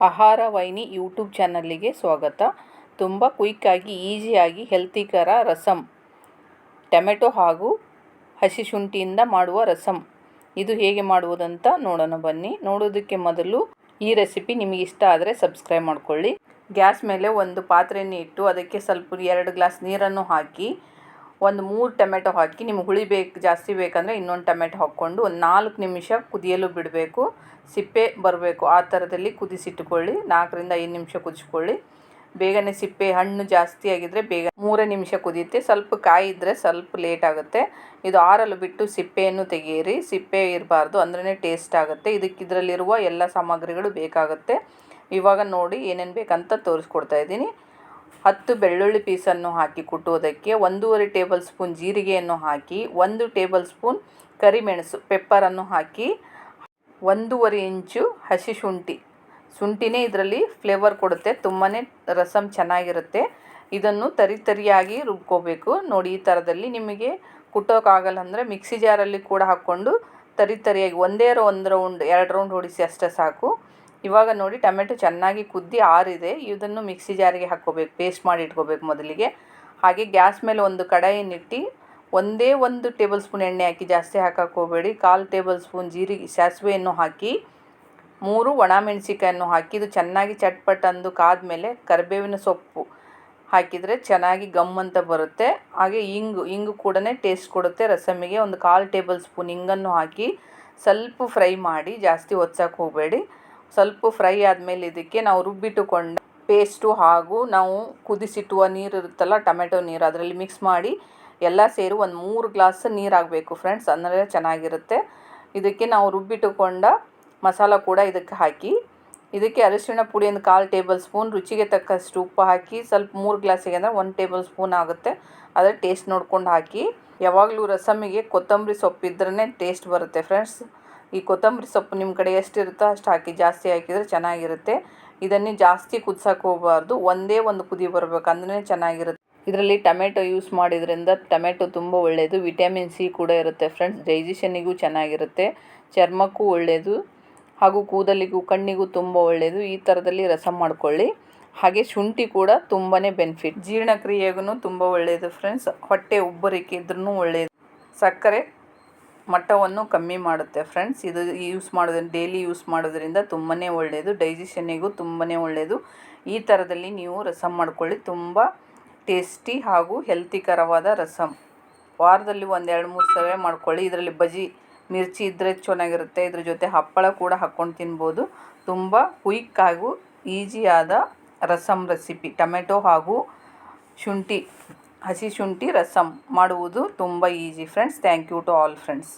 ಆಹಾರ ವಾಹಿನಿ ಯೂಟ್ಯೂಬ್ ಚಾನಲ್ಲಿಗೆ ಸ್ವಾಗತ. ತುಂಬ ಕ್ವಿಕ್ಕಾಗಿ ಈಸಿಯಾಗಿ ಹೆಲ್ತಿಕರ ರಸಮ್, ಟೊಮೆಟೊ ಹಾಗೂ ಹಸಿ ಶುಂಠಿಯಿಂದ ಮಾಡುವ ರಸಮ್. ಇದು ಹೇಗೆ ಮಾಡುವುದಂತ ನೋಡೋಣ ಬನ್ನಿ. ನೋಡೋದಕ್ಕೆ ಮೊದಲು ಈ ರೆಸಿಪಿ ನಿಮಗೆ ಇಷ್ಟ ಆದರೆ ಸಬ್ಸ್ಕ್ರೈಬ್ ಮಾಡ್ಕೊಳ್ಳಿ. ಗ್ಯಾಸ್ ಮೇಲೆ ಒಂದು ಪಾತ್ರೆಯನ್ನು ಇಟ್ಟು ಅದಕ್ಕೆ ಸ್ವಲ್ಪ 2 ಗ್ಲಾಸ್ ನೀರನ್ನು ಹಾಕಿ ಒಂದು 3 ಟೊಮೆಟೊ ಹಾಕಿ, ನಿಮ್ಗೆ ಹುಳಿ ಜಾಸ್ತಿ ಬೇಕಂದರೆ ಇನ್ನೊಂದು ಟೊಮೆಟೊ ಹಾಕ್ಕೊಂಡು ಒಂದು 4 ನಿಮಿಷ ಕುದಿಯಲು ಬಿಡಬೇಕು. ಸಿಪ್ಪೆ ಬರಬೇಕು ಆ ಥರದಲ್ಲಿ ಕುದಿಸಿಟ್ಟುಕೊಳ್ಳಿ. 4ರಿಂದ 5 ನಿಮಿಷ ಕುದಿಸ್ಕೊಳ್ಳಿ. ಬೇಗನೆ ಸಿಪ್ಪೆ ಹಣ್ಣು ಜಾಸ್ತಿ ಆಗಿದ್ದರೆ ಬೇಗ 3 ನಿಮಿಷ ಕುದಿಯುತ್ತೆ. ಸ್ವಲ್ಪ ಕಾಯಿ ಇದ್ದರೆ ಸ್ವಲ್ಪ ಲೇಟ್ ಆಗುತ್ತೆ. ಇದು ಆರಲು ಬಿಟ್ಟು ಸಿಪ್ಪೆಯನ್ನು ತೆಗೆಯಿರಿ. ಸಿಪ್ಪೆ ಇರಬಾರ್ದು, ಅಂದ್ರೇ ಟೇಸ್ಟ್ ಆಗುತ್ತೆ. ಇದರಲ್ಲಿರುವ ಎಲ್ಲ ಸಾಮಗ್ರಿಗಳು ಬೇಕಾಗುತ್ತೆ. ಇವಾಗ ನೋಡಿ ಏನೇನು ಬೇಕಂತ ತೋರಿಸ್ಕೊಡ್ತಾ ಇದ್ದೀನಿ. 10 ಬೆಳ್ಳುಳ್ಳಿ ಪೀಸನ್ನು ಹಾಕಿ ಕುಟ್ಟುವುದಕ್ಕೆ, 1.5 ಟೇಬಲ್ ಸ್ಪೂನ್ ಜೀರಿಗೆಯನ್ನು ಹಾಕಿ, 1 ಟೇಬಲ್ ಸ್ಪೂನ್ ಕರಿಮೆಣಸು ಪೆಪ್ಪರನ್ನು ಹಾಕಿ, 1.5 ಇಂಚು ಹಸಿ ಶುಂಠಿನೇ ಇದರಲ್ಲಿ ಫ್ಲೇವರ್ ಕೊಡುತ್ತೆ. ತುಂಬಾ ರಸಮ್ ಚೆನ್ನಾಗಿರುತ್ತೆ. ಇದನ್ನು ತರಿಯಾಗಿ ರುಬ್ಕೋಬೇಕು. ನೋಡಿ ಈ ಥರದಲ್ಲಿ. ನಿಮಗೆ ಕುಟ್ಟೋಕ್ಕಾಗಲ್ಲ ಅಂದರೆ ಮಿಕ್ಸಿ ಜಾರಲ್ಲಿ ಕೂಡ ಹಾಕ್ಕೊಂಡು ತರಿಯಾಗಿ ಒಂದು ರೌಂಡ್ 2 ರೌಂಡ್ ಹೊಡಿಸಿ ಅಷ್ಟೇ ಸಾಕು. ಇವಾಗ ನೋಡಿ ಟೊಮೆಟೊ ಚೆನ್ನಾಗಿ ಕುದ್ದಿ ಆರಿದೆ. ಇದನ್ನು ಮಿಕ್ಸಿ ಜಾರಿಗೆ ಹಾಕ್ಕೋಬೇಕು, ಪೇಸ್ಟ್ ಮಾಡಿ ಇಟ್ಕೋಬೇಕು ಮೊದಲಿಗೆ. ಹಾಗೆ ಗ್ಯಾಸ್ ಮೇಲೆ ಒಂದು ಕಡಾಯಿನಿಟ್ಟು ಒಂದೇ 1 ಟೇಬಲ್ ಸ್ಪೂನ್ ಎಣ್ಣೆ ಹಾಕಿ, ಜಾಸ್ತಿ ಹಾಕಕ್ಕೆ ಹೋಗಬೇಡಿ. 1/4 ಟೇಬಲ್ ಸ್ಪೂನ್ ಸಾಸಿವೆಯನ್ನು ಹಾಕಿ, 3 ಒಣಮೆಣಸಿಕಾಯನ್ನು ಹಾಕಿ ಇದು ಚೆನ್ನಾಗಿ ಚಟ್ಪಟ್ ಅಂದು ಕಾದ್ಮೇಲೆ ಕರಿಬೇವಿನ ಸೊಪ್ಪು ಹಾಕಿದರೆ ಚೆನ್ನಾಗಿ ಗಮ್ ಅಂತ ಬರುತ್ತೆ. ಹಾಗೆ ಇಂಗು ಕೂಡ ಟೇಸ್ಟ್ ಕೊಡುತ್ತೆ ರಸಮ್ಮಿಗೆ. ಒಂದು 1/4 ಟೇಬಲ್ ಸ್ಪೂನ್ ಇಂಗನ್ನು ಹಾಕಿ ಸ್ವಲ್ಪ ಫ್ರೈ ಮಾಡಿ, ಜಾಸ್ತಿ ಒತ್ಸಕ್ಕೆ ಹೋಗಬೇಡಿ. ಸ್ವಲ್ಪ ಫ್ರೈ ಆದಮೇಲೆ ಇದಕ್ಕೆ ನಾವು ರುಬ್ಬಿಟ್ಟುಕೊಂಡ ಪೇಸ್ಟು ಹಾಗೂ ನಾವು ಕುದಿಸಿಟ್ಟುವ ನೀರು ಇರುತ್ತಲ್ಲ, ಟೊಮೆಟೊ ನೀರು, ಅದರಲ್ಲಿ ಮಿಕ್ಸ್ ಮಾಡಿ ಎಲ್ಲ ಸೇರಿ ಒಂದು 3 ಗ್ಲಾಸ್ ನೀರು ಆಗಬೇಕು ಫ್ರೆಂಡ್ಸ್, ಅಂದರೆ ಚೆನ್ನಾಗಿರುತ್ತೆ. ಇದಕ್ಕೆ ನಾವು ರುಬ್ಬಿಟ್ಟುಕೊಂಡ ಮಸಾಲ ಕೂಡ ಇದಕ್ಕೆ ಹಾಕಿ, ಇದಕ್ಕೆ ಅರಿಶಿಣ ಪುಡಿ ಒಂದು 1/4 ಟೇಬಲ್ ಸ್ಪೂನ್, ರುಚಿಗೆ ತಕ್ಕಷ್ಟು ಉಪ್ಪು ಹಾಕಿ, ಸ್ವಲ್ಪ 3 ಗ್ಲಾಸಿಗೆ ಅಂದರೆ 1 ಟೇಬಲ್ ಸ್ಪೂನ್ ಆಗುತ್ತೆ. ಅದರ ಟೇಸ್ಟ್ ನೋಡ್ಕೊಂಡು ಹಾಕಿ. ಯಾವಾಗಲೂ ರಸಮ್ಮಿಗೆ ಕೊತ್ತಂಬರಿ ಸೊಪ್ಪು ಇದ್ರೇ ಟೇಸ್ಟ್ ಬರುತ್ತೆ ಫ್ರೆಂಡ್ಸ್. ಈ ಕೊತ್ತಂಬರಿ ಸೊಪ್ಪು ನಿಮ್ಮ ಕಡೆ ಎಷ್ಟಿರುತ್ತೋ ಅಷ್ಟು ಹಾಕಿ, ಜಾಸ್ತಿ ಹಾಕಿದರೆ ಚೆನ್ನಾಗಿರುತ್ತೆ. ಇದನ್ನು ಜಾಸ್ತಿ ಕುದಿಸೋಕೆ ಹೋಗಬಾರ್ದು, ಒಂದೇ ಒಂದು ಕುದಿ ಬರಬೇಕು, ಅಂದ್ರೆ ಚೆನ್ನಾಗಿರುತ್ತೆ. ಇದರಲ್ಲಿ ಟೊಮೆಟೊ ಯೂಸ್ ಮಾಡಿದ್ರಿಂದ ಟೊಮೆಟೊ ತುಂಬ ಒಳ್ಳೆಯದು. ವಿಟಮಿನ್ ಸಿ ಕೂಡ ಇರುತ್ತೆ ಫ್ರೆಂಡ್ಸ್. ಡೈಜೆಷನ್ನಿಗೂ ಚೆನ್ನಾಗಿರುತ್ತೆ, ಚರ್ಮಕ್ಕೂ ಒಳ್ಳೆಯದು, ಹಾಗೂ ಕೂದಲಿಗೂ ಕಣ್ಣಿಗೂ ತುಂಬ ಒಳ್ಳೆಯದು. ಈ ಥರದಲ್ಲಿ ರಸಮ್ ಮಾಡ್ಕೊಳ್ಳಿ. ಹಾಗೆ ಶುಂಠಿ ಕೂಡ ತುಂಬಾ ಬೆನಿಫಿಟ್, ಜೀರ್ಣಕ್ರಿಯೆಗೂ ತುಂಬ ಒಳ್ಳೆಯದು ಫ್ರೆಂಡ್ಸ್. ಹೊಟ್ಟೆ ಉಬ್ಬರಿಕೆ ಇದ್ರೂ ಒಳ್ಳೆಯದು. ಸಕ್ಕರೆ ಮಟ್ಟವನ್ನು ಕಮ್ಮಿ ಮಾಡುತ್ತೆ ಫ್ರೆಂಡ್ಸ್. ಇದು ಡೈಲಿ ಯೂಸ್ ಮಾಡೋದ್ರಿಂದ ತುಂಬಾ ಒಳ್ಳೆಯದು. ಡೈಜೆಷನ್ನಿಗೂ ತುಂಬಾ ಒಳ್ಳೆಯದು. ಈ ಥರದಲ್ಲಿ ನೀವು ರಸಮ್ ಮಾಡ್ಕೊಳ್ಳಿ. ತುಂಬ ಟೇಸ್ಟಿ ಹಾಗೂ ಹೆಲ್ತಿಕರವಾದ ರಸಮ್. ವಾರದಲ್ಲಿ ಒಂದು 2-3 ಸಲ ಮಾಡ್ಕೊಳ್ಳಿ. ಇದರಲ್ಲಿ ಬಜ್ಜಿ ಮಿರ್ಚಿ ಇದ್ದರೆ ಚೆನ್ನಾಗಿರುತ್ತೆ. ಇದ್ರ ಜೊತೆ ಹಪ್ಪಳ ಕೂಡ ಹಾಕ್ಕೊಂಡು ತಿನ್ಬೋದು. ತುಂಬ ಕ್ವಿಕ್ ಹಾಗೂ ಈಸಿಯಾದ ರಸಮ್ ರೆಸಿಪಿ. ಟೊಮೆಟೊ ಹಾಗೂ ಹಸಿ ಶುಂಠಿ ರಸಮ್ ಮಾಡುವುದು ತುಂಬ easy friends. Thank you to all friends.